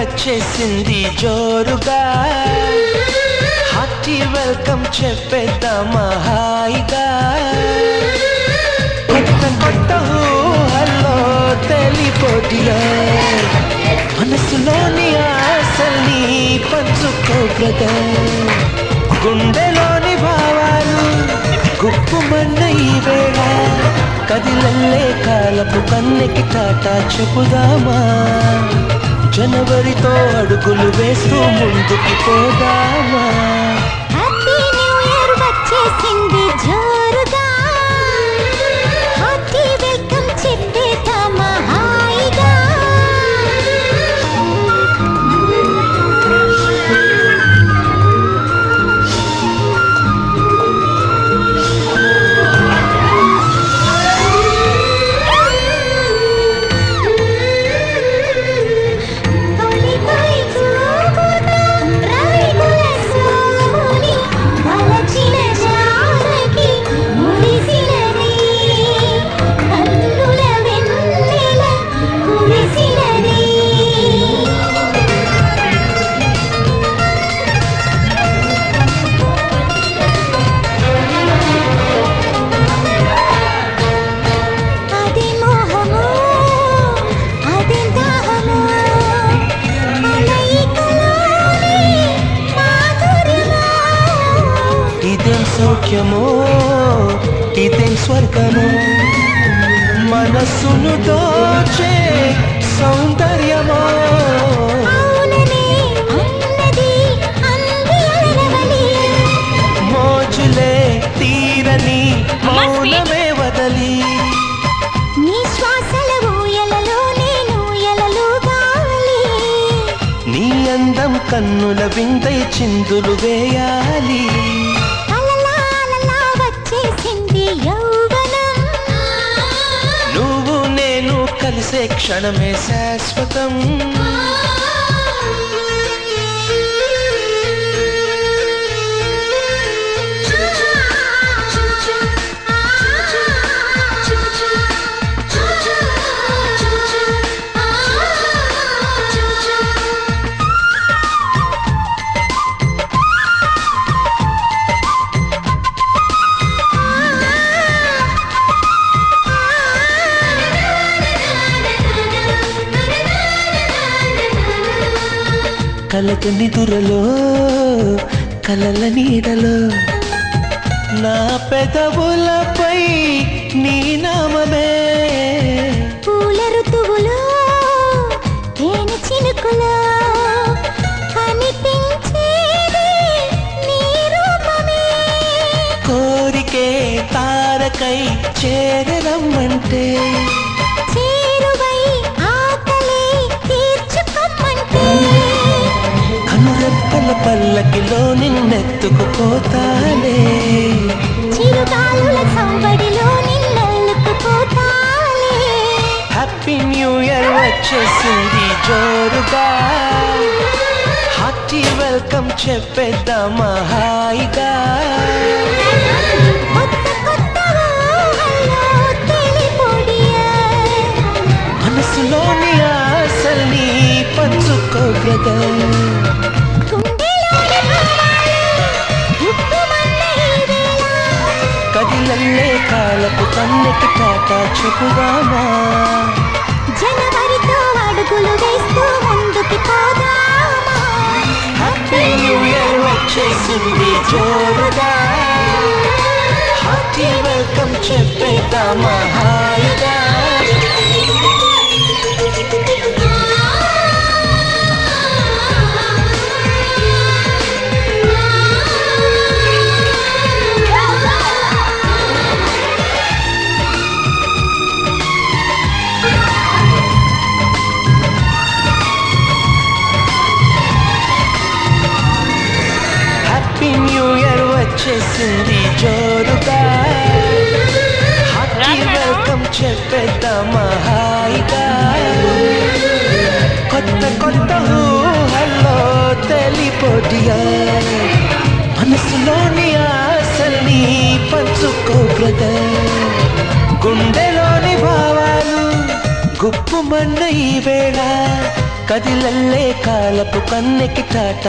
వచ్చేసింది జోరుగా, hearty welcome చెప్పేద్దామా హాయిగా. కొత్త కొత్త ఊహల్లో తెలిపోటిలో మనసులోని ఆశల్ని పంచుకో బ్రదర్. గుండెలోని భావాలు గుప్పుమన్న ఈ వేళ కదిలల్లే కాలపు కన్నెకి టాటా చెప్పుదామా. జనవరితో అడుగులు వేస్తూ ముందుకి పోదామా. హ్యాపీ న్యూ ఇయర్ వచ్చేసింది జోరుగా, హార్టీ వెల్కమ్ చెప్పేద్దామా హాయిగా. ఇదేం సౌఖ్యమో ఇదేం స్వర్గమో, మనస్సును దోచే సౌందర్యమో. మోజులే తీరని మౌనమే వదలి, నీ శ్వాసల ఊయలలో నేను ఎలలుగాలి. నీ అందం కన్నుల విందై చిందులు వేయాలి. వచ్చేసింది యౌవనం, నువ్వు నేను కలిసే క్షణమే శాశ్వతం. కలత నిదురలో కలల నీడలో నా పెదవులపై నీ నామమే. పూల ఋతువులో తేనె చినుకులో కనిపించేది నీ రూపమే. కోరికే తారకై చేరమ్మంటే, చేరువై ఆకలి తీర్చుకోమంటే, కనురెప్పల పల్లకిలో నిన్నెత్తుకుపోతానే. చిరుగాలుల సంబడిలో నిన్నెల్లుకుపోతానే. హ్యాపీ న్యూ ఇయర్ వచ్చేసింది జోరుగా, హార్టీ వెల్కమ్ చెప్పేద్దామా హాయిగా. కొత్త కొత్త ఊహల్లో తెలిపొడియా, మనసులోని ఆశల్ని పంచుకో బ్రదర్. గుండెలోని భావాలు గుప్పుమన్న ఈ వేళ కదిలల్లే కాలపు కన్నెకి టాటా చెప్పుదామా. జనవరితో అడుగులు వేస్తూ ముందుకి పోదామా. హ్యాపీ న్యూ ఇయర్ వచ్చేసింది జోరుగా, హార్టీ వెల్కమ్ చెప్పేద్దామా హాయిగా. హ్యాపీ న్యూ ఇయర్ వచ్చేసింది జోరుగా, హార్టీ వెల్కమ్ చెప్పేద్దామా హాయిగా. కొత్త కొత్త ఊహల్లో తెలిపోటియా, మనసులోని ఆశల్ని పంచుకో బ్రదర్. గుండెలోని భావాలు గుప్పుమన్న ఈ వేళ కదిలల్లే కాలపు కన్నెకి టాట